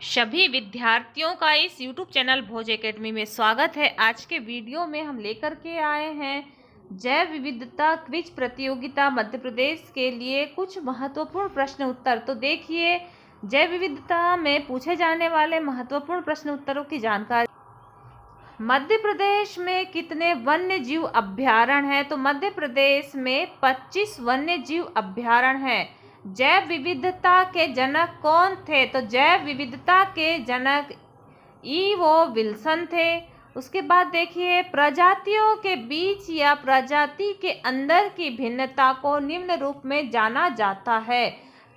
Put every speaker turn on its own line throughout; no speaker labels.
सभी विद्यार्थियों का इस YouTube चैनल भोज एकेडमी में स्वागत है। आज के वीडियो में हम लेकर के आए हैं जैव विविधता क्विज प्रतियोगिता मध्य प्रदेश के लिए कुछ महत्वपूर्ण प्रश्न उत्तर। तो देखिए, जैव विविधता में पूछे जाने वाले महत्वपूर्ण प्रश्न उत्तरों की जानकारी। मध्य प्रदेश में कितने वन्य जीव अभयारण्य हैं? तो मध्य प्रदेश में 25 वन्य जीव अभयारण्य हैं। जैव विविधता के जनक कौन थे? तो जैव विविधता के जनक ईवो विल्सन थे। उसके बाद देखिए, प्रजातियों के बीच या प्रजाति के अंदर की भिन्नता को निम्न रूप में जाना जाता है।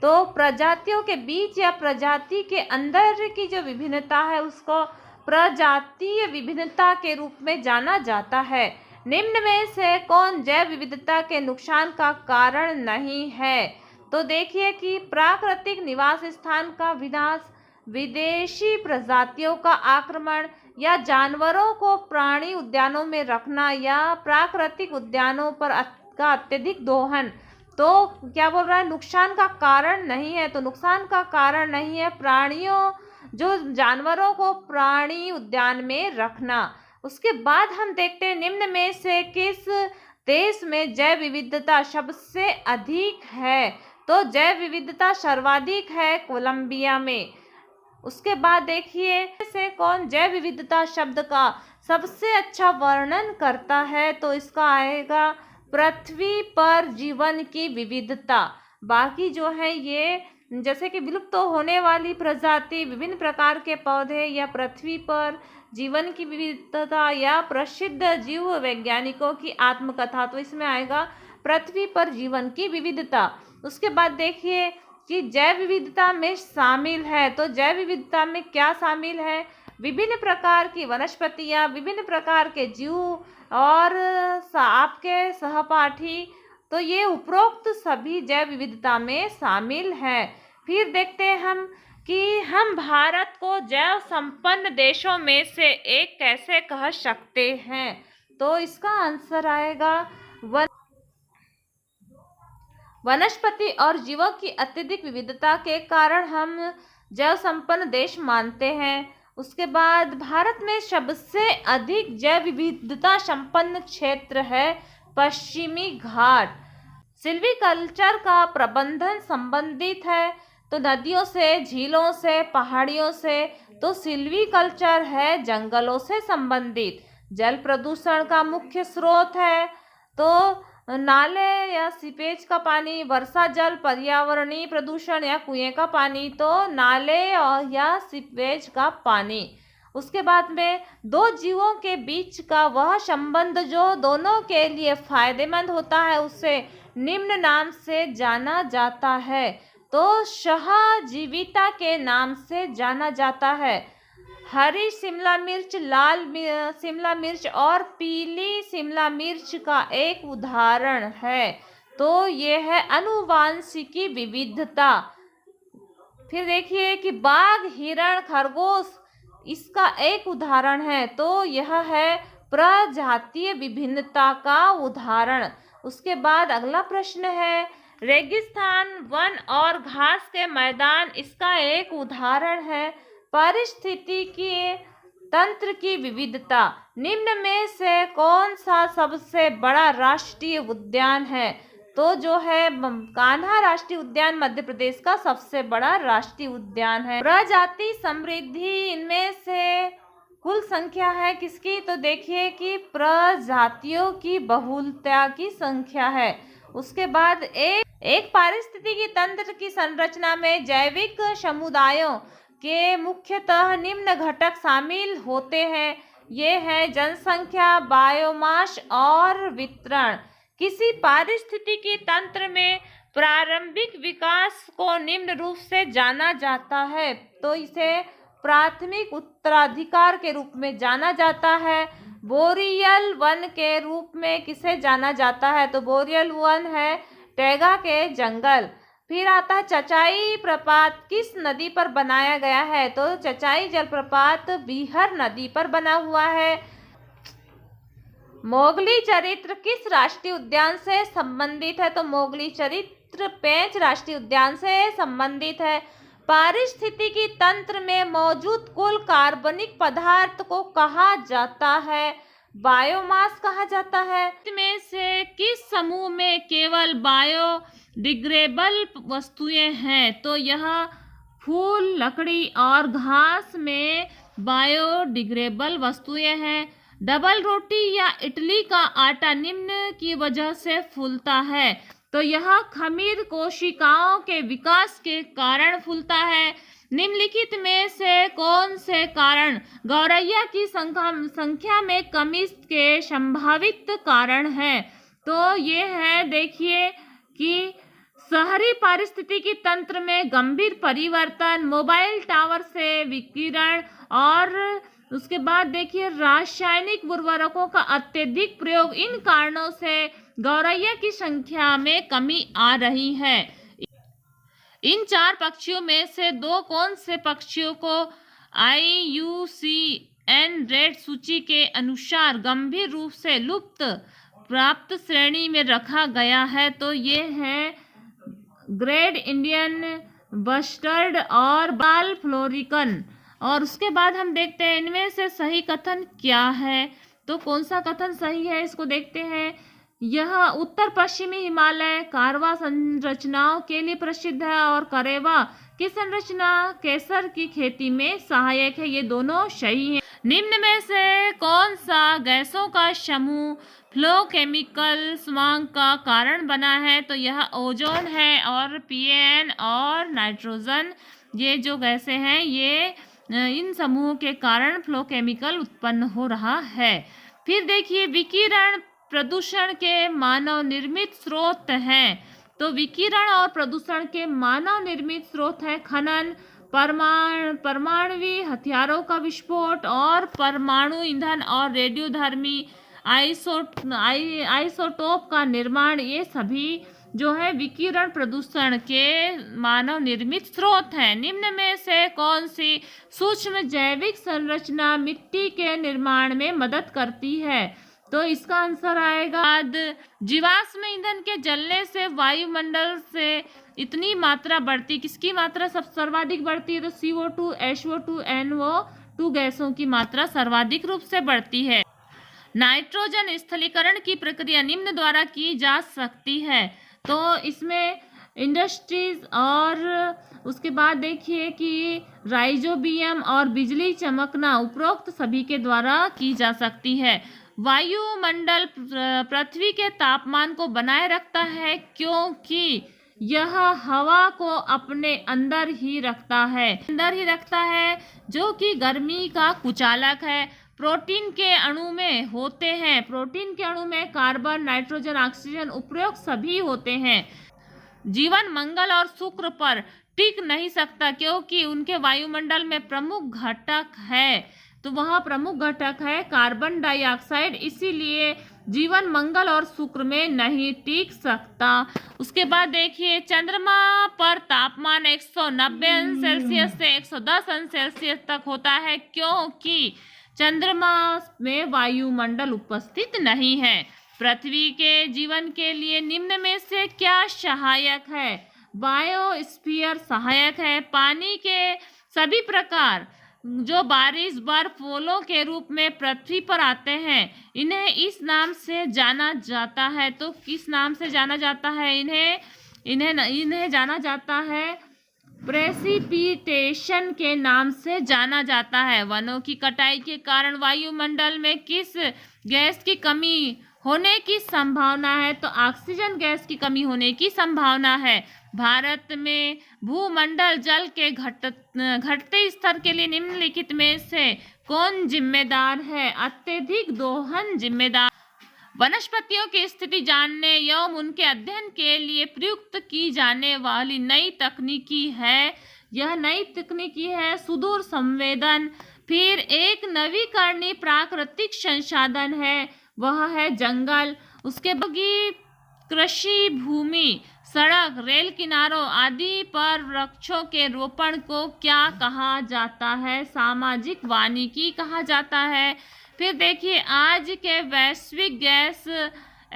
तो प्रजातियों के बीच या प्रजाति के अंदर की जो विभिन्नता है उसको प्रजातीय विभिन्नता के रूप में जाना जाता है। निम्न में से कौन जैव विविधता के नुकसान का कारण नहीं है? तो देखिए कि प्राकृतिक निवास स्थान का विनाश, विदेशी प्रजातियों का आक्रमण, या जानवरों को प्राणी उद्यानों में रखना, या प्राकृतिक उद्यानों पर का अत्यधिक दोहन। तो क्या बोल रहा है? नुकसान का कारण नहीं है। तो नुकसान का कारण नहीं है प्राणियों, जो जानवरों को प्राणी उद्यान में रखना। उसके बाद हम देखते हैं निम्न में से किस देश में जैव विविधता सबसे अधिक है? तो जैव विविधता सर्वाधिक है कोलंबिया में। उसके बाद देखिए, से कौन जैव विविधता शब्द का सबसे अच्छा वर्णन करता है? तो इसका आएगा पृथ्वी पर जीवन की विविधता। बाकी जो है ये जैसे कि विलुप्त तो होने वाली प्रजाति, विभिन्न प्रकार के पौधे, या पृथ्वी पर जीवन की विविधता, या प्रसिद्ध जीव वैज्ञानिकों की आत्मकथा। तो इसमें आएगा पृथ्वी पर जीवन की विविधता। उसके बाद देखिए कि जैव विविधता में शामिल है। तो जैव विविधता में क्या शामिल है? विभिन्न प्रकार की वनस्पतियां, विभिन्न प्रकार के जीव और आपके सहपाठी। तो ये उपरोक्त सभी जैव विविधता में शामिल है। फिर देखते हैं हम कि हम भारत को जैव संपन्न देशों में से एक कैसे कह सकते हैं? तो इसका आंसर आएगा वनस्पति और जीवों की अत्यधिक विविधता के कारण हम जैव संपन्न देश मानते हैं। उसके बाद भारत में सबसे अधिक जैव विविधता संपन्न क्षेत्र है पश्चिमी घाट। सिल्वीकल्चर का प्रबंधन संबंधित है तो नदियों से, झीलों से, पहाड़ियों से। तो सिल्वीकल्चर है जंगलों से संबंधित। जल प्रदूषण का मुख्य स्रोत है तो नाले या सीपेज का पानी, वर्षा जल, पर्यावरणीय प्रदूषण या कुएं का पानी। तो नाले और या सीपेज का पानी। उसके बाद में दो जीवों के बीच का वह संबंध जो दोनों के लिए फायदेमंद होता है उसे निम्न नाम से जाना जाता है। तो सहजीविता के नाम से जाना जाता है। हरी शिमला मिर्च, लाल शिमला मिर्च और पीली शिमला मिर्च का एक उदाहरण है। तो ये है आनुवांशिकी विविधता। फिर देखिए कि बाघ, हिरण, खरगोश इसका एक उदाहरण है। तो यह है प्रजातीय विभिन्नता का उदाहरण। उसके बाद अगला प्रश्न है, रेगिस्तान, वन और घास के मैदान इसका एक उदाहरण है। पारिस्थितिकी तंत्र की विविधता। निम्न में से कौन सा सबसे बड़ा राष्ट्रीय उद्यान है? तो जो है कान्हा राष्ट्रीय उद्यान मध्य प्रदेश का सबसे बड़ा राष्ट्रीय उद्यान है। प्रजाति समृद्धि, इनमें से कुल संख्या है किसकी? तो देखिए कि प्रजातियों की बहुलता की संख्या है। उसके बाद एक पारिस्थितिकी तंत्र की संरचना में जैविक समुदायों के मुख्यतः निम्न घटक शामिल होते हैं। ये है जनसंख्या, बायोमास और वितरण। किसी पारिस्थितिकी तंत्र में प्रारंभिक विकास को निम्न रूप से जाना जाता है। तो इसे प्राथमिक उत्तराधिकार के रूप में जाना जाता है। बोरियल वन के रूप में किसे जाना जाता है? तो बोरियल वन है टैगा के जंगल। फिर आता है चचाई प्रपात किस नदी पर बनाया गया है? तो चचाई जलप्रपात बीहर नदी पर बना हुआ है। मोगली चरित्र किस राष्ट्रीय उद्यान से संबंधित है? तो मोगली चरित्र पेंच राष्ट्रीय उद्यान से संबंधित है। पारिस्थितिकी तंत्र में मौजूद कुल कार्बनिक पदार्थ को कहा जाता है? बायोमास कहा जाता है। इनमें से किस समूह में केवल बायोडिग्रेडेबल वस्तुएं हैं? तो यह फूल, लकड़ी और घास में बायोडिग्रेडेबल वस्तुएं हैं। डबल रोटी या इडली का आटा निम्न की वजह से फूलता है, तो यह खमीर कोशिकाओं के विकास के कारण फूलता है। निम्नलिखित में से कौन से कारण गौरैया की संख्या में कमी के संभावित कारण है? तो ये है, देखिए कि शहरी पारिस्थितिकी तंत्र में गंभीर परिवर्तन, मोबाइल टावर से विकिरण, और उसके बाद देखिए रासायनिक उर्वरकों का अत्यधिक प्रयोग। इन कारणों से गौरैया की संख्या में कमी आ रही है। इन 4 पक्षियों में से 2 कौन से पक्षियों को IUCN रेड सूची के अनुसार गंभीर रूप से लुप्त प्राप्त श्रेणी में रखा गया है? तो ये है ग्रेट इंडियन बस्टर्ड और बाल फ्लोरिकन। और उसके बाद हम देखते हैं इनमें से सही कथन क्या है। तो कौन सा कथन सही है, इसको देखते हैं। यह उत्तर पश्चिमी हिमालय कार्वा संरचनाओं के लिए प्रसिद्ध है और करेवा की संरचना केसर की खेती में सहायक है। ये दोनों सही हैं। निम्न में से कौन सा गैसों का समूह फ्लोकेमिकल स्वांग का कारण बना है? तो यह ओजोन है और PAN और नाइट्रोजन, ये जो गैसें हैं ये इन समूहों के कारण फ्लोकेमिकल उत्पन्न हो रहा है। फिर देखिए विकिरण प्रदूषण के मानव निर्मित स्रोत हैं। तो विकिरण और प्रदूषण के मानव निर्मित स्रोत है खनन, परमाणुवी हथियारों का विस्फोट और परमाणु ईंधन और रेडियोधर्मी आइसोटोप का निर्माण। ये सभी जो है विकिरण प्रदूषण के मानव निर्मित स्रोत हैं। निम्न में से कौन सी सूक्ष्म जैविक संरचना मिट्टी के निर्माण में मदद करती है? तो इसका आंसर आएगा जीवाश्म ईंधन के जलने से वायुमंडल से इतनी मात्रा बढ़ती, किसकी मात्रा सब सर्वाधिक बढ़ती है? तो CO2, SO2, NO2 गैसों की मात्रा सर्वाधिक रूप से बढ़ती है। नाइट्रोजन स्थलीकरण की प्रक्रिया निम्न द्वारा की जा सकती है। तो इसमें इंडस्ट्रीज और उसके बाद देखिए कि राइजोबियम और बिजली चमकना उपरोक्त सभी के द्वारा की जा सकती है। वायुमंडल पृथ्वी के तापमान को बनाए रखता है क्योंकि यह हवा को अपने अंदर ही रखता है, जो कि गर्मी का कुचालक है। प्रोटीन के अणु में होते हैं, प्रोटीन के अणु में कार्बन, नाइट्रोजन, ऑक्सीजन उपरोक्त सभी होते हैं। जीवन मंगल और शुक्र पर टिक नहीं सकता क्योंकि उनके वायुमंडल में प्रमुख घटक है, तो वह प्रमुख घटक है कार्बन डाइऑक्साइड, इसीलिए जीवन मंगल और शुक्र में नहीं टिक सकता। उसके बाद देखिए चंद्रमा पर तापमान 190 अंश सेल्सियस से 110 अंश सेल्सियस तक होता है क्योंकि चंद्रमा में वायुमंडल उपस्थित नहीं है। पृथ्वी के जीवन के लिए निम्न में से क्या सहायक है? बायोस्फीयर सहायक है। पानी के सभी प्रकार जो बारिश, बर्फ, ओलों के रूप में पृथ्वी पर आते हैं, इन्हें इस नाम से जाना जाता है। तो किस नाम से जाना जाता है? इन्हें जाना जाता है प्रेसिपिटेशन के नाम से जाना जाता है। वनों की कटाई के कारण वायुमंडल में किस गैस की कमी होने की संभावना है? तो ऑक्सीजन गैस की कमी होने की संभावना है। भारत में भूमंडल जल के घटते स्तर के लिए निम्नलिखित में से कौन जिम्मेदार है? अत्यधिक दोहन जिम्मेदार। वनस्पतियों की स्थिति जानने एवं उनके अध्ययन के लिए प्रयुक्त की जाने वाली नई तकनीकी है, यह नई तकनीकी है सुदूर संवेदन। फिर एक नवीकरणीय प्राकृतिक संसाधन है, वह है जंगल। उसके बाद कृषि भूमि, सड़क, रेल किनारों आदि पर वृक्षों के रोपण को क्या कहा जाता है? सामाजिक वानिकी कहा जाता है। फिर देखिए आज के वैश्विक गैस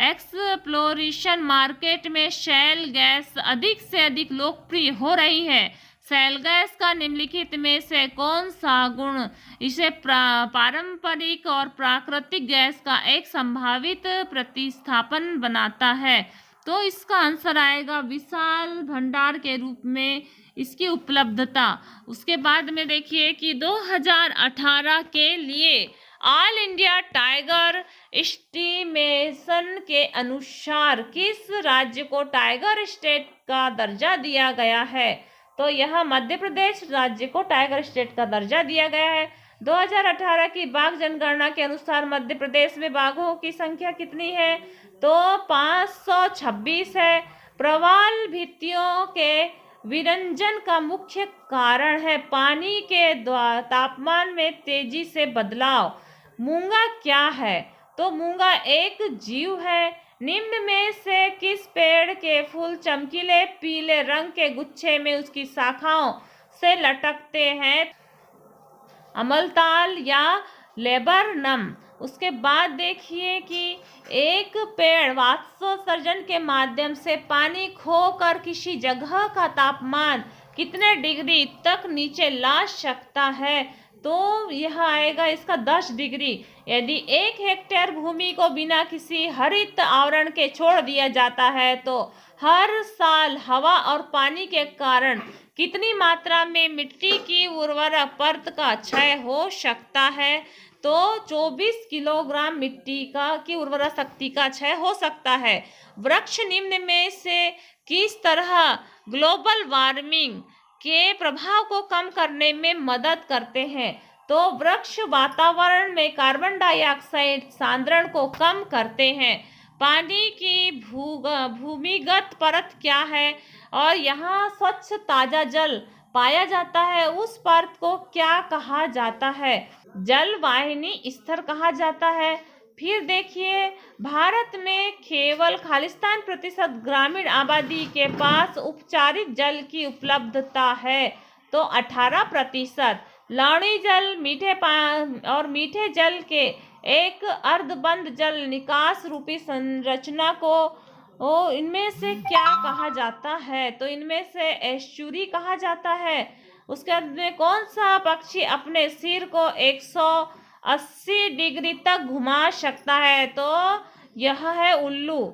एक्सप्लोरेशन मार्केट में शैल गैस अधिक से अधिक लोकप्रिय हो रही है। शैल गैस का निम्नलिखित में से कौन सा गुण इसे पारंपरिक और प्राकृतिक गैस का एक संभावित प्रतिस्थापन बनाता है? तो इसका आंसर आएगा विशाल भंडार के रूप में इसकी उपलब्धता। उसके बाद में देखिए कि 2018 के लिए ऑल इंडिया टाइगर एस्टीमेशन के अनुसार किस राज्य को टाइगर स्टेट का दर्जा दिया गया है? तो यह मध्य प्रदेश राज्य को टाइगर स्टेट का दर्जा दिया गया है। 2018 की बाघ जनगणना के अनुसार मध्य प्रदेश में बाघों की संख्या कितनी है? तो 526 है। प्रवाल भित्तियों के विरंजन का मुख्य कारण है पानी के तापमान में तेजी से बदलाव। मूंगा क्या है? तो मूंगा एक जीव है। निम्न में से किस पेड़ के फूल चमकीले पीले रंग के गुच्छे में उसकी शाखाओं से लटकते हैं? अमलताल या लेबरनम। उसके बाद देखिए कि एक पेड़ वाष्पोत्सर्जन के माध्यम से पानी खोकर किसी जगह का तापमान कितने डिग्री तक नीचे ला सकता है? तो यह आएगा इसका 10 डिग्री। यदि 1 हेक्टेयर भूमि को बिना किसी हरित आवरण के छोड़ दिया जाता है तो हर साल हवा और पानी के कारण कितनी मात्रा में मिट्टी की उर्वरक परत का क्षय हो सकता है? तो 24 किलोग्राम मिट्टी की उर्वरक शक्ति का क्षय हो सकता है। वृक्ष निम्न में से किस तरह ग्लोबल वार्मिंग के प्रभाव को कम करने में मदद करते हैं? तो वृक्ष वातावरण में कार्बन डाइऑक्साइड सांद्रण को कम करते हैं। पानी की भूमिगत परत क्या है और यहाँ स्वच्छ ताजा जल पाया जाता है, उस परत को क्या कहा जाता है? जलवाहिनी स्तर कहा जाता है। फिर देखिए भारत में केवल खालिस्तान प्रतिशत ग्रामीण आबादी के पास उपचारित जल की उपलब्धता है, तो 18%। लवणीय जल मीठे जल के एक अर्धबंद जल निकास रूपी संरचना को इनमें से क्या कहा जाता है? तो इनमें से एस्चुरी कहा जाता है। उसके बाद में कौन सा पक्षी अपने सिर को 180 डिग्री तक घुमा सकता है? तो यह है उल्लू।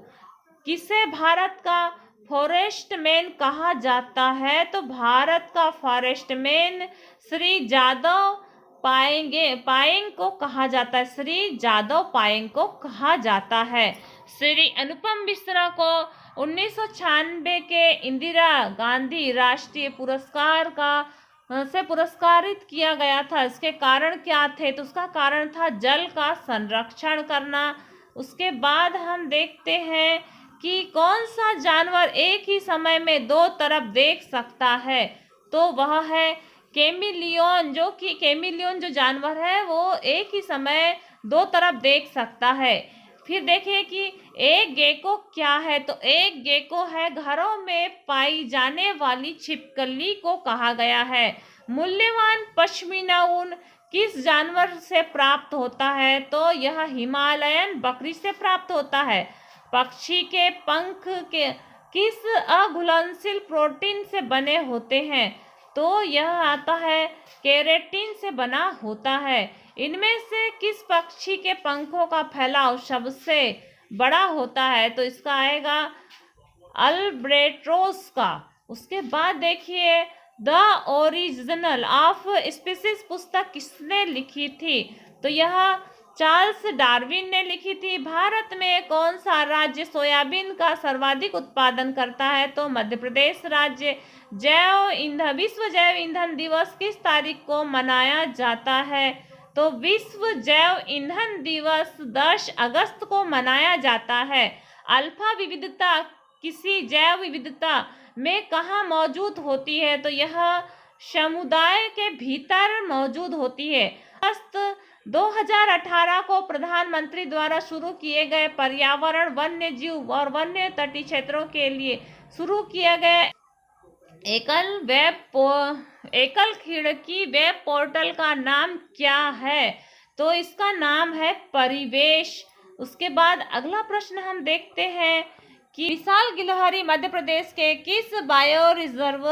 किसे भारत का फॉरेस्ट मैन कहा जाता है? तो भारत का फॉरेस्ट मैन श्री जादव पायेंग को कहा जाता है। श्री जादव पायेंग को कहा जाता है। श्री अनुपम मिश्रा को 1996 के इंदिरा गांधी राष्ट्रीय पुरस्कार से पुरस्कारित किया गया था। इसके कारण क्या थे? तो उसका कारण था जल का संरक्षण करना। उसके बाद हम देखते हैं कि कौन सा जानवर एक ही समय में 2 तरफ देख सकता है? तो वह है कैमिलियन। कैमिलियन जो जानवर है वो एक ही समय 2 तरफ देख सकता है। फिर देखिए कि एक गेको क्या है? तो एक गेको है घरों में पाई जाने वाली छिपकली को कहा गया है। मूल्यवान पश्मीना ऊन किस जानवर से प्राप्त होता है? तो यह हिमालयन बकरी से प्राप्त होता है। पक्षी के पंख के किस अघुलनशील प्रोटीन से बने होते हैं? तो यह आता है केराटिन से बना होता है। इनमें से किस पक्षी के पंखों का फैलाव सबसे बड़ा होता है? तो इसका आएगा अल्ब्रेट्रोस का। उसके बाद देखिए द ओरिजिनल ऑफ स्पीसीज पुस्तक किसने लिखी थी? तो यह चार्ल्स डार्विन ने लिखी थी। भारत में कौन सा राज्य सोयाबीन का सर्वाधिक उत्पादन करता है? तो मध्य प्रदेश राज्य। विश्व जैव ईंधन दिवस किस तारीख को मनाया जाता है? तो विश्व जैव ईंधन दिवस 10 अगस्त को मनाया जाता है। अल्फा विविधता किसी जैव विविधता में कहाँ मौजूद होती है? तो यह समुदाय के भीतर मौजूद होती है। अगस्त 2018 को प्रधानमंत्री द्वारा शुरू किए गए पर्यावरण वन्य जीव और वन्य तटीय क्षेत्रों के लिए शुरू किया गया एकल खिड़की वेब पोर्टल का नाम क्या है? तो इसका नाम है परिवेश। उसके बाद अगला प्रश्न हम देखते हैं कि विशाल गिलहरी मध्य प्रदेश के किस बायो रिजर्व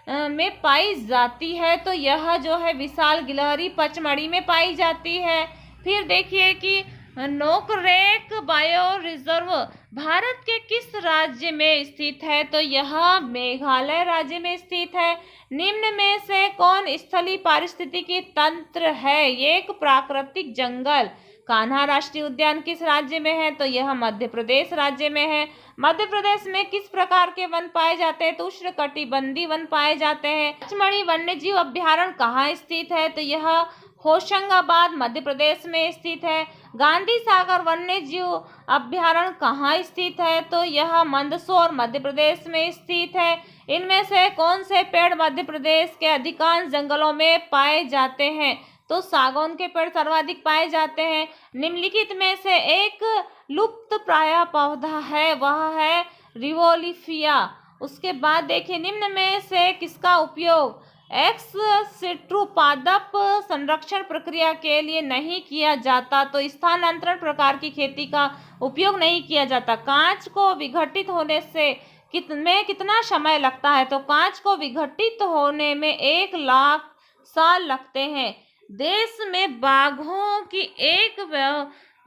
में पाई जाती है, तो यह जो है विशाल गिलहरी पचमढ़ी में पाई जाती है। फिर देखिए कि नोकरेक बायो रिजर्व भारत के किस राज्य में स्थित है, तो यह मेघालय राज्य में स्थित है। निम्न में से कौन स्थलीय पारिस्थितिकी तंत्र है, ये एक प्राकृतिक जंगल। कान्हा राष्ट्रीय उद्यान किस राज्य में है, तो यह मध्य प्रदेश राज्य में है। मध्य प्रदेश में किस प्रकार के वन पाए जाते हैं, तो उष्णकटिबंधीय वन पाए जाते हैं। पचमढ़ी वन्यजीव अभ्यारण्य कहाँ स्थित है, तो यह होशंगाबाद मध्य प्रदेश में स्थित है। गांधी सागर वन्यजीव अभ्यारण्य कहाँ स्थित है, तो यह मंदसौर मध्य प्रदेश में स्थित है। इनमें से कौन से पेड़ मध्य प्रदेश के अधिकांश जंगलों में पाए जाते हैं, तो सागौन के पेड़ सर्वाधिक पाए जाते हैं। निम्नलिखित में से एक लुप्त प्राय पौधा है, वह है रिवोलिफिया। उसके बाद देखिए निम्न में से किसका उपयोग एक्स सिट्रू पादप संरक्षण प्रक्रिया के लिए नहीं किया जाता, तो स्थानांतरण प्रकार की खेती का उपयोग नहीं किया जाता। कांच को विघटित होने से कितना समय लगता है, तो कांच को विघटित होने में 1 लाख साल लगते हैं। देश में बाघों की एक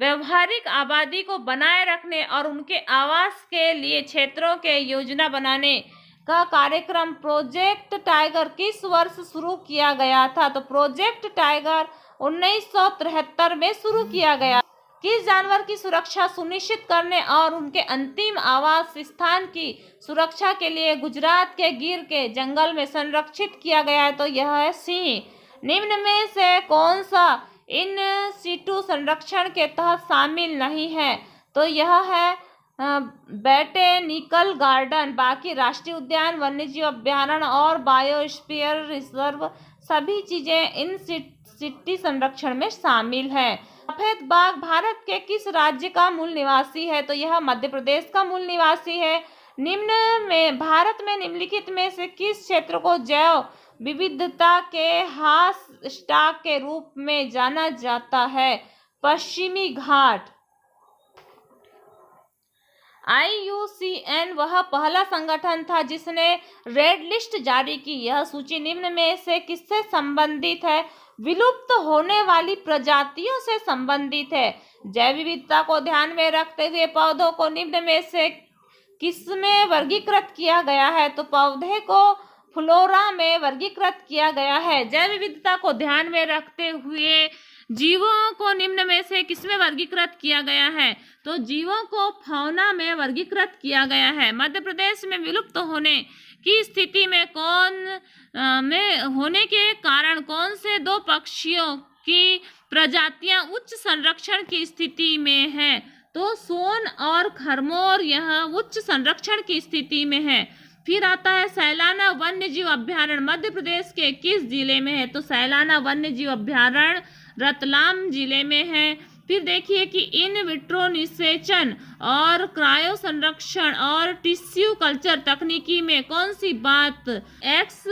व्यवहारिक आबादी को बनाए रखने और उनके आवास के लिए क्षेत्रों के योजना बनाने का कार्यक्रम प्रोजेक्ट टाइगर किस वर्ष शुरू किया गया था, तो प्रोजेक्ट टाइगर 1973 में शुरू किया गया। किस जानवर की सुरक्षा सुनिश्चित करने और उनके अंतिम आवास स्थान की सुरक्षा के लिए गुजरात के गिर के जंगल में संरक्षित किया गया है, तो यह है सिंह। निम्न में से कौन सा इन सीटू संरक्षण के तहत शामिल नहीं है, तो यह है बोटेनिकल गार्डन। बाकी राष्ट्रीय उद्यान, वन्यजीव अभ्यारण्य और बायोस्फीयर रिजर्व सभी चीजें इन सिटी संरक्षण में शामिल है। सफेद बाघ भारत के किस राज्य का मूल निवासी है, तो यह मध्य प्रदेश का मूल निवासी है। भारत में निम्नलिखित में से किस क्षेत्र को जैव विविधता के हॉट स्पॉट के रूप में जाना जाता है, पश्चिमी घाट। IUCN वह पहला संगठन था जिसने रेड लिस्ट जारी की। यह सूची निम्न में से किससे संबंधित है, विलुप्त होने वाली प्रजातियों से संबंधित है। जैव विविधता को ध्यान में रखते हुए पौधों को निम्न में से किसमें वर्गीकृत किया गया है, तो पौधे को फ्लोरा में वर्गीकृत किया गया है। जैव विविधता को ध्यान में रखते हुए जीवों को निम्न में से किसमें वर्गीकृत किया गया है, तो जीवों को फौना में वर्गीकृत किया गया है। मध्य प्रदेश में विलुप्त होने की स्थिति में होने के कारण कौन से 2 पक्षियों की प्रजातियां उच्च संरक्षण की स्थिति में हैं, तो सोन और खरमोर यह उच्च संरक्षण की स्थिति में है। फिर आता है सैलाना वन्यजीव अभ्यारण्य मध्य प्रदेश के किस जिले में है, तो सैलाना वन्यजीव अभ्यारण्य रतलाम जिले में है। फिर देखिए कि इन विट्रो निषेचन और क्रायो संरक्षण और टिश्यू कल्चर तकनीकी में कौन सी बात एक्स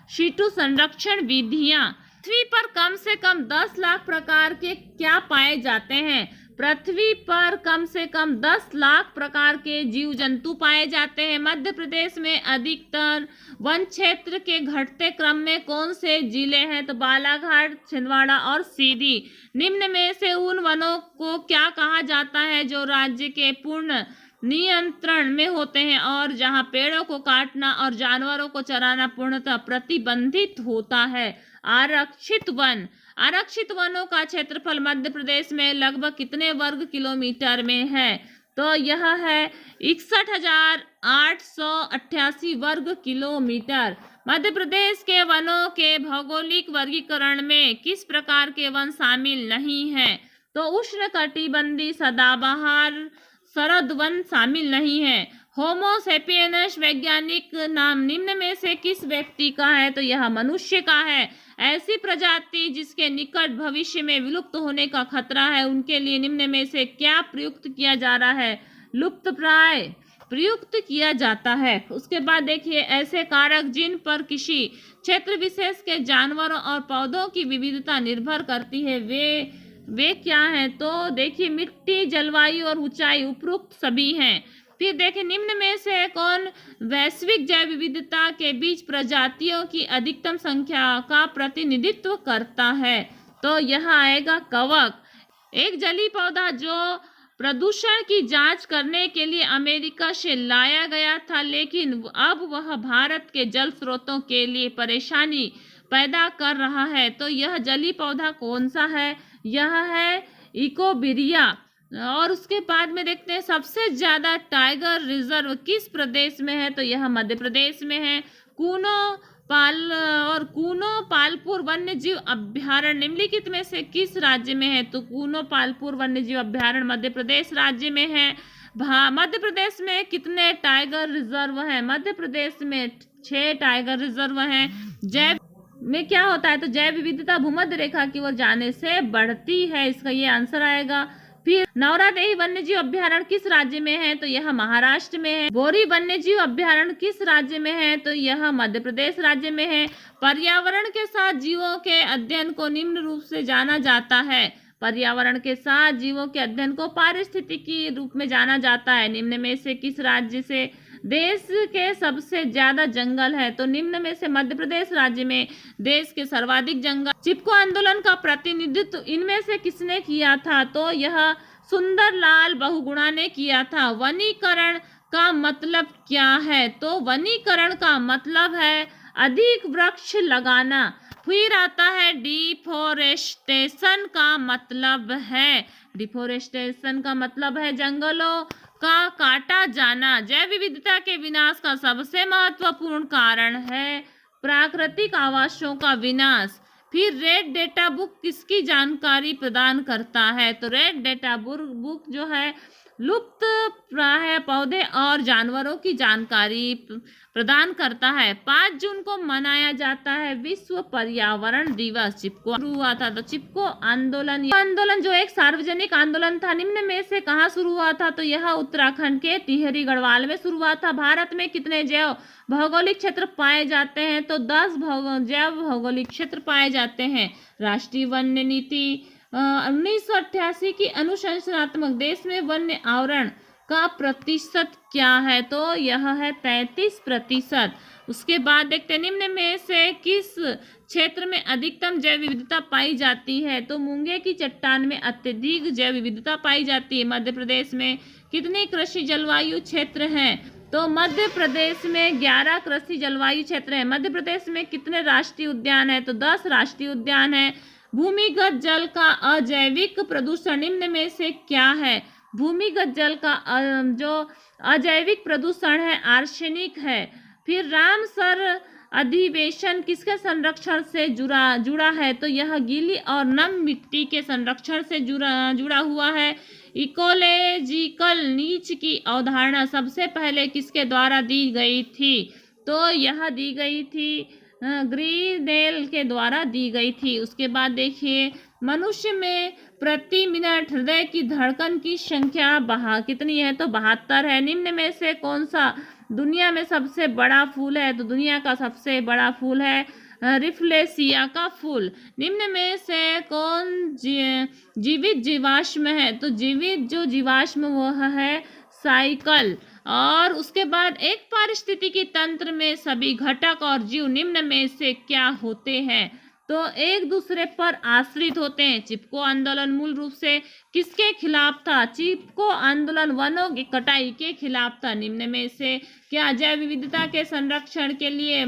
सीटू संरक्षण विधियां। पृथ्वी पर कम से कम 10 लाख प्रकार के क्या पाए जाते हैं, पृथ्वी पर कम से कम 10 लाख प्रकार के जीव जंतु पाए जाते हैं। मध्य प्रदेश में अधिकतर वन क्षेत्र के घटते क्रम में कौन से जिले हैं, तो बालाघाट, छिंदवाड़ा और सीधी। निम्न में से उन वनों को क्या कहा जाता है जो राज्य के पूर्ण नियंत्रण में होते हैं और जहां पेड़ों को काटना और जानवरों को चराना पूर्णतः प्रतिबंधित होता है, आरक्षित वन। आरक्षित वनों का क्षेत्रफल मध्य प्रदेश में लगभग कितने वर्ग किलोमीटर में है, तो यह है 61,888 वर्ग किलोमीटर। मध्य प्रदेश के वनों के भौगोलिक वर्गीकरण में किस प्रकार के वन शामिल नहीं हैं, तो उष्णकटिबंधीय सदाबहार शरद वन शामिल नहीं है। होमो सेपियनस वैज्ञानिक नाम निम्न में से किस व्यक्ति का है, तो यह मनुष्य का है। ऐसी प्रजाति जिसके निकट भविष्य में विलुप्त होने का खतरा है, उनके लिए निम्न में से क्या प्रयुक्त किया जा रहा है, लुप्तप्राय प्रयुक्त किया जाता है। उसके बाद देखिए ऐसे कारक जिन पर किसी क्षेत्र विशेष के जानवरों और पौधों की विविधता निर्भर करती है, वे क्या हैं, तो देखिए मिट्टी, जलवायु और ऊंचाई उपरोक्त सभी हैं। फिर देखिए निम्न में से कौन वैश्विक जैव विविधता के बीच प्रजातियों की अधिकतम संख्या का प्रतिनिधित्व करता है? तो यह आएगा कवक। एक जलीय पौधा जो प्रदूषण की जांच करने के लिए अमेरिका से लाया गया था, लेकिन अब वह भारत के जल स्रोतों के लिए परेशानी पैदा कर रहा है। तो यह जलीय पौधा कौन सा है? यह है इकोबिरिया। और उसके बाद में देखते हैं सबसे ज्यादा टाइगर रिजर्व किस प्रदेश में है? तो यह मध्य प्रदेश में है। कूनो पालपुर वन्य जीव अभ्यारण्य निम्नलिखित में से किस राज्य में है? तो कूनो पालपुर वन्य जीव अभ्यारण्य मध्य प्रदेश राज्य में है। मध्य प्रदेश में कितने टाइगर रिजर्व हैं? मध्य प्रदेश में 6 टाइगर रिजर्व हैं। जैव में क्या होता है? तो जैव विविधता भूमध्य रेखा की ओर जाने से बढ़ती है, इसका ये आंसर आएगा। फिर नौरादेही वन्यजीव अभ्यारण्य किस राज्य में है? तो यह महाराष्ट्र में है। बोरी वन्यजीव अभ्यारण्य किस राज्य में है? तो यह मध्य प्रदेश राज्य में है। पर्यावरण के साथ जीवों के अध्ययन को निम्न रूप से जाना जाता है। पर्यावरण के साथ जीवों के अध्ययन को पारिस्थितिकी रूप में जाना जाता है। निम्न में से किस राज्य से देश के सबसे ज्यादा जंगल है? तो निम्न में से मध्य प्रदेश राज्य में देश के सर्वाधिक जंगल। चिपको आंदोलन का प्रतिनिधित्व इनमें से किसने किया था? तो यह सुंदरलाल बहुगुणा ने किया था। वनीकरण का मतलब क्या है? तो वनीकरण का मतलब है अधिक वृक्ष लगाना। फिर आता है डिफोरेस्टेशन का मतलब है जंगलों का काटा जाना। जैव विविधता के विनाश का सबसे महत्वपूर्ण कारण है प्राकृतिक आवासों का विनाश। फिर रेड डेटा बुक किसकी जानकारी प्रदान करता है? तो रेड डेटा बुक जो है लुप्त प्राय पौधे और जानवरों की जानकारी प्रदान करता है। 5 जून को मनाया जाता है विश्व पर्यावरण दिवस। चिपको शुरू हुआ था। तो चिपको आंदोलन जो एक सार्वजनिक आंदोलन था, निम्न में से कहाँ शुरू हुआ था? तो यह उत्तराखंड के टिहरी गढ़वाल में शुरू हुआ था। भारत में कितने जैव भौगोलिक क्षेत्र पाए जाते हैं? तो 10 जैव भौगोलिक क्षेत्र पाए जाते हैं। राष्ट्रीय वन्य नीति 1988 की अनुशंसनात्मक देश में वन्य आवरण का प्रतिशत क्या है? तो यह है 33%। उसके बाद देखते हैं निम्न में से किस क्षेत्र में अधिकतम जैव विविधता पाई जाती है? तो मूंगे की चट्टान में अत्यधिक जैव विविधता पाई जाती है। मध्य प्रदेश में कितने कृषि जलवायु क्षेत्र हैं? तो मध्य प्रदेश में 11 कृषि जलवायु क्षेत्र है। मध्य प्रदेश में कितने राष्ट्रीय उद्यान है? तो 10 राष्ट्रीय उद्यान है। भूमिगत जल का अजैविक प्रदूषण निम्न में से क्या है? भूमिगत जल का जो अजैविक प्रदूषण है आर्सेनिक है। फिर रामसर अधिवेशन किसके संरक्षण से जुड़ा है? तो यह गीली और नम मिट्टी के संरक्षण से जुड़ा हुआ है। इकोलॉजिकल नीच की अवधारणा सबसे पहले किसके द्वारा दी गई थी? तो यह दी गई थी ग्रीनेल के द्वारा दी गई थी। उसके बाद देखिए मनुष्य में प्रति मिनट हृदय की धड़कन की संख्या कितनी है? तो 72 है। निम्न में से कौन सा दुनिया में सबसे बड़ा फूल है? तो दुनिया का सबसे बड़ा फूल है रिफ्लेसिया का फूल। निम्न में से कौन जीवित जीवाश्म है? तो जीवित जो जीवाश्म वह है साइकिल। और उसके बाद एक पारिस्थितिकी तंत्र में सभी घटक और जीव निम्न में से क्या होते हैं? तो एक दूसरे पर आश्रित होते हैं। चिपको आंदोलन मूल रूप से किसके खिलाफ था? चिपको आंदोलन वनों की कटाई के खिलाफ था। निम्न में से क्या जैव विविधता के संरक्षण के लिए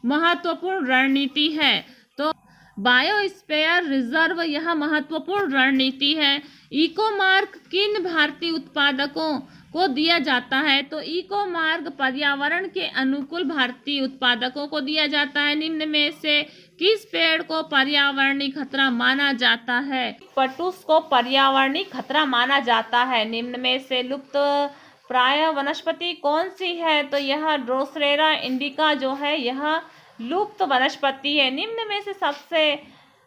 महत्वपूर्ण रणनीति है? तो बायोस्फीयर रिजर्व यह महत्वपूर्ण रणनीति है। इको मार्क किन भारतीय उत्पादकों को दिया जाता है? तो इको मार्ग पर्यावरण के अनुकूल भारतीय उत्पादकों को दिया जाता है। निम्न में से किस पेड़ को पर्यावरणीय खतरा माना जाता है? पटुस को पर्यावरणीय खतरा माना जाता है। निम्न में से लुप्त प्राय वनस्पति कौन सी है? तो यह ड्रोसेरा इंडिका जो है यह लुप्त वनस्पति है। निम्न में से सबसे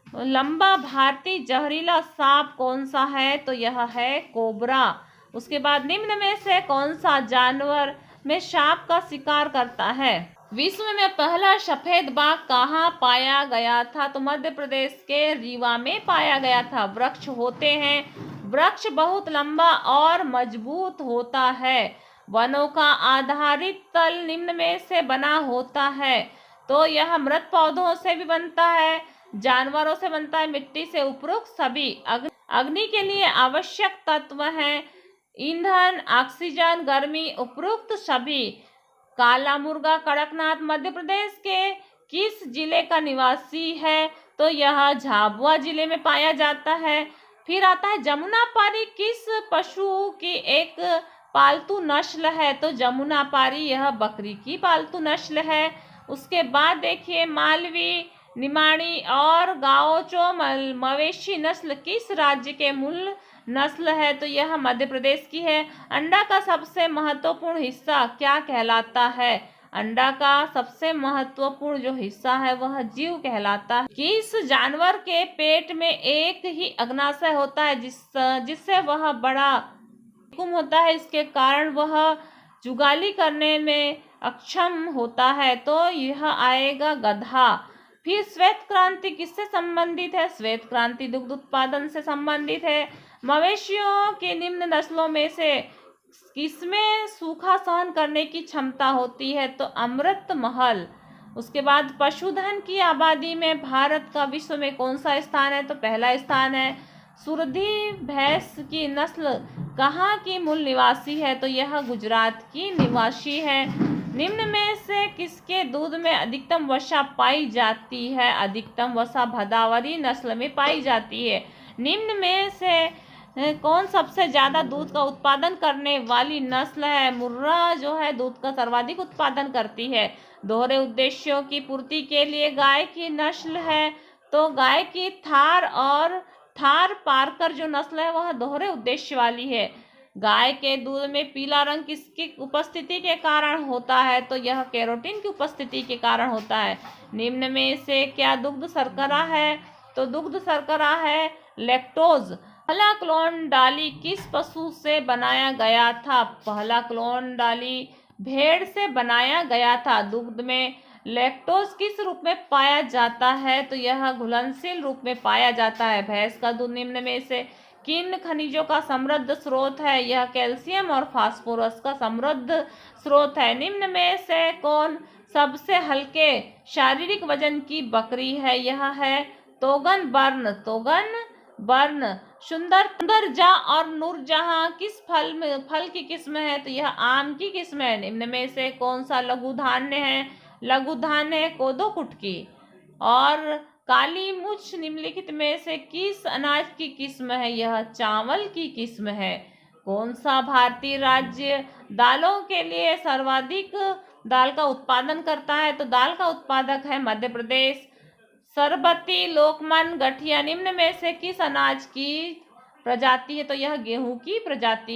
लंबा भारतीय जहरीला सांप कौन सा है? तो यह है कोबरा। उसके बाद निम्न में से कौन सा जानवर में सांप का शिकार करता है? विश्व में पहला सफेद बाघ कहाँ पाया गया था? तो मध्य प्रदेश के रीवा में पाया गया था। वृक्ष होते हैं। वृक्ष बहुत लंबा और मजबूत होता है। वनों का आधारित तल निम्न में से बना होता है। तो यह मृत पौधों से भी बनता है, जानवरों से बनता है, मिट्टी से। उपरोक्त सभी अग्नि के लिए आवश्यक तत्व हैं। ईंधन, ऑक्सीजन, गर्मी। उपरोक्त सभी। काला मुर्गा कड़कनाथ मध्य प्रदेश के किस जिले का निवासी है? तो यह झाबुआ जिले में पाया जाता है। फिर आता है जमुनापारी किस पशु की एक पालतू नस्ल है? तो जमुनापारी यह बकरी की पालतू नस्ल है। उसके बाद देखिए मालवी, निमाड़ी और गाओचो मवेशी नस्ल किस राज्य के मूल नस्ल है? तो यह मध्य प्रदेश की है। अंडा का सबसे महत्वपूर्ण हिस्सा क्या कहलाता है? अंडा का सबसे महत्वपूर्ण जो हिस्सा है वह जीव कहलाता है। किस जानवर के पेट में एक ही अग्नाशय होता है जिससे वह बड़ा गुम होता है, इसके कारण वह जुगाली करने में अक्षम होता है? तो यह आएगा गधा। फिर श्वेत क्रांति किससे संबंधित है? श्वेत क्रांति दुग्ध उत्पादन से संबंधित है। मवेशियों की निम्न नस्लों में से किसमें सूखा सहन करने की क्षमता होती है? तो अमृत महल। उसके बाद पशुधन की आबादी में भारत का विश्व में कौन सा स्थान है? तो पहला स्थान है। सुरधी भैंस की नस्ल कहाँ की मूल निवासी है? तो यह गुजरात की निवासी है। निम्न में से किसके दूध में अधिकतम वसा पाई जाती है? अधिकतम वसा भदावरी नस्ल में पाई जाती है। निम्न में से कौन सबसे ज्यादा दूध का उत्पादन करने वाली नस्ल है? मुर्रा जो है दूध का सर्वाधिक उत्पादन करती है। दोहरे उद्देश्यों की पूर्ति के लिए गाय की नस्ल है। तो गाय की थार और थार पारकर जो नस्ल है वह दोहरे उद्देश्य वाली है। गाय के दूध में पीला रंग किसकी उपस्थिति के कारण होता है? तो यह कैरोटीन की उपस्थिति के कारण होता है। निम्न में से क्या दुग्ध शर्करा है? तो दुग्ध शर्करा है लैक्टोज। पहला क्लोन डाली किस पशु से बनाया गया था? पहला क्लोन डाली भेड़ से बनाया गया था। दुग्ध में लैक्टोज किस रूप में पाया जाता है? तो यह घुलनशील रूप में पाया जाता है। भैंस का दूध निम्न में से किन खनिजों का समृद्ध स्रोत है? यह कैल्शियम और फास्फोरस का समृद्ध स्रोत है। निम्न में से कौन सबसे हल्के शारीरिक वजन की बकरी है? यह है तोगन बर्न। तोगन बर्न। सुंदरजा और नूरजहां किस फल की किस्म है? तो यह आम की किस्म है। निम्न में से कौन सा लघु धान्य है? लघु धान्य है कोदो कुटकी। और काली मुछ निम्नलिखित में से किस अनाज की किस्म है? यह चावल की किस्म है। कौन सा भारतीय राज्य दालों के लिए सर्वाधिक दाल का उत्पादन करता है? तो दाल का उत्पादक है मध्य प्रदेश। सरबती, लोकमन, गठिया निम्न में से किस अनाज की प्रजाति है? तो यह गेहूं की प्रजाति।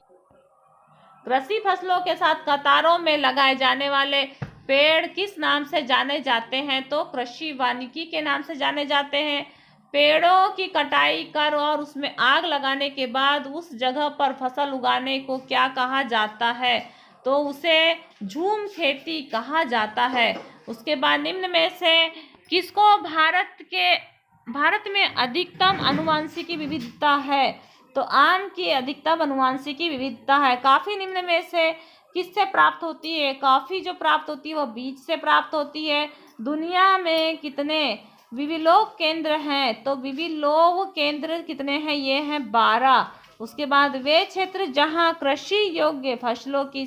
कृषि फसलों के साथ कतारों में लगाए जाने वाले पेड़ किस नाम से जाने जाते हैं? तो कृषि वानिकी के नाम से जाने जाते हैं। पेड़ों की कटाई कर और उसमें आग लगाने के बाद उस जगह पर फसल उगाने को क्या कहा जाता है? तो उसे झूम खेती कहा जाता है। उसके बाद निम्न में से किसको भारत में अधिकतम आनुवंशिकी विविधता है? तो आम की अधिकतम आनुवंशिकी विविधता है। कॉफी निम्न में से किससे प्राप्त होती है? कॉफी जो प्राप्त होती है वह बीज से प्राप्त होती है। दुनिया में कितने विविलोक केंद्र हैं? तो विविलोक केंद्र कितने हैं? ये हैं 12। उसके बाद वे क्षेत्र जहाँ कृषि योग्य फसलों की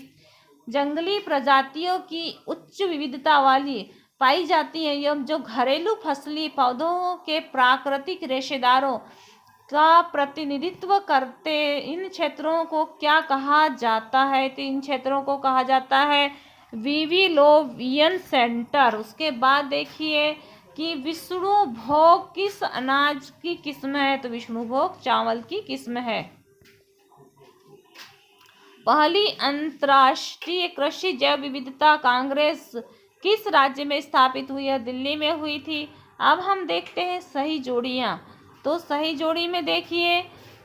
जंगली प्रजातियों की उच्च विविधता वाली पाई जाती है, यह जो घरेलू फसली पौधों के प्राकृतिक रेशेदारों का प्रतिनिधित्व करते, इन क्षेत्रों को क्या कहा जाता है? तो इन क्षेत्रों को कहा जाता है विविलोवियन सेंटर। उसके बाद देखिए कि विष्णुभोग किस अनाज की किस्म है? तो विष्णुभोग चावल की किस्म है। पहली अंतर्राष्ट्रीय कृषि जैव विविधता कांग्रेस किस राज्य में स्थापित हुई है? दिल्ली में हुई थी। अब हम देखते हैं सही जोड़ियाँ। तो सही जोड़ी में देखिए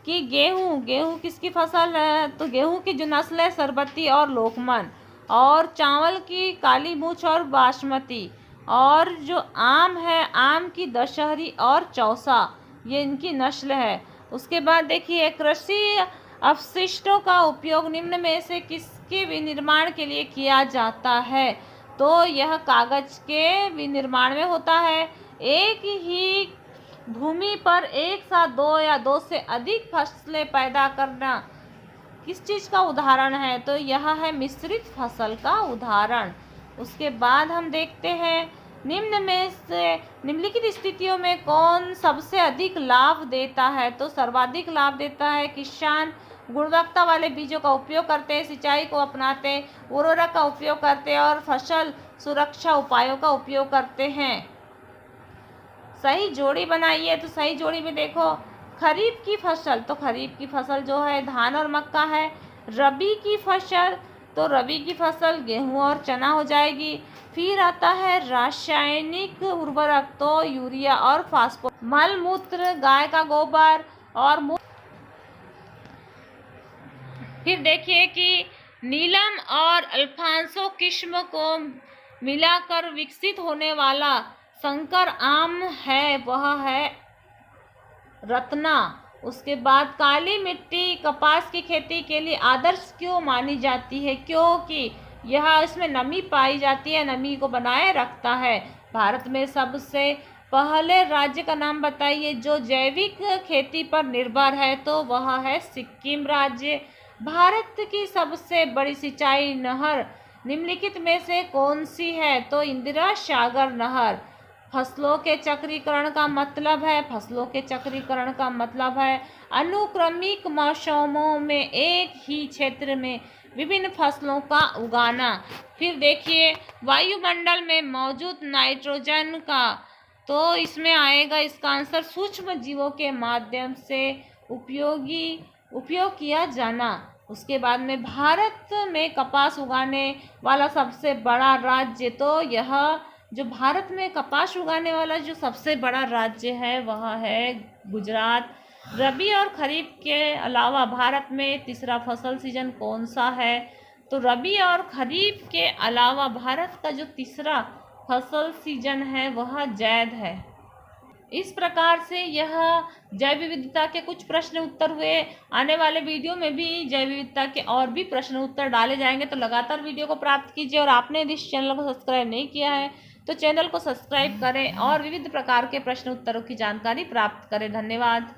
कि गेहूँ किसकी फसल है? तो गेहूँ की जो नस्ल है सरबती और लोकमन। और चावल की काली मूछ और बासमती। और जो आम है आम की दशहरी और चौसा, ये इनकी नस्ल है। उसके बाद देखिए कृषि अपशिष्टों का उपयोग निम्न में से किसके विनिर्माण के लिए किया जाता है? तो यह कागज के विनिर्माण में होता है। एक ही भूमि पर एक साथ दो या दो से अधिक फसलें पैदा करना किस चीज़ का उदाहरण है? तो यह है मिश्रित फसल का उदाहरण। उसके बाद हम देखते हैं निम्न में से निम्नलिखित स्थितियों में कौन सबसे अधिक लाभ देता है? तो सर्वाधिक लाभ देता है किसान गुणवत्ता वाले बीजों का उपयोग करते हैं, सिंचाई को अपनाते हैं, उर्वरक का उपयोग करते हैं और फसल सुरक्षा उपायों का उपयोग करते हैं। सही जोड़ी बनाइए। तो सही जोड़ी में देखो, खरीफ की फसल, तो खरीफ की फसल जो है धान और मक्का है। रबी की फसल, तो रबी की फसल गेहूं और चना हो जाएगी। फिर आता है रासायनिक उर्वरक, तो यूरिया और फास्फोरस। मल मूत्र, गाय का गोबर और फिर देखिए कि नीलम और अल्फांसो किस्म को मिलाकर विकसित होने वाला संकर आम है, वह है रत्ना। उसके बाद काली मिट्टी कपास की खेती के लिए आदर्श क्यों मानी जाती है? क्योंकि यह इसमें नमी पाई जाती है, नमी को बनाए रखता है। भारत में सबसे पहले राज्य का नाम बताइए जो जैविक खेती पर निर्भर है, तो वह है सिक्किम राज्य। भारत की सबसे बड़ी सिंचाई नहर निम्नलिखित में से कौन सी है? तो इंदिरा सागर नहर। फसलों के चक्रीकरण का मतलब है, फसलों के चक्रीकरण का मतलब है अनुक्रमिक मौसमों में एक ही क्षेत्र में विभिन्न फसलों का उगाना। फिर देखिए वायुमंडल में मौजूद नाइट्रोजन का, तो इसमें आएगा इसका आंसर सूक्ष्म जीवों के माध्यम से उपयोग किया जाना। उसके बाद में भारत में कपास उगाने वाला सबसे बड़ा राज्य, तो यह जो भारत में कपास उगाने वाला जो सबसे बड़ा राज्य है वह है गुजरात। रबी और खरीफ के अलावा भारत में तीसरा फसल सीजन कौन सा है? तो रबी और खरीफ के अलावा भारत का जो तीसरा फसल सीजन है वह जैद है। इस प्रकार से यह जैव विविधता के कुछ प्रश्न उत्तर हुए। आने वाले वीडियो में भी जैव विविधता के और भी प्रश्न उत्तर डाले जाएंगे, तो लगातार वीडियो को प्राप्त कीजिए। और आपने यदि इस चैनल को सब्सक्राइब नहीं किया है तो चैनल को सब्सक्राइब करें और विविध प्रकार के प्रश्न उत्तरों की जानकारी प्राप्त करें। धन्यवाद।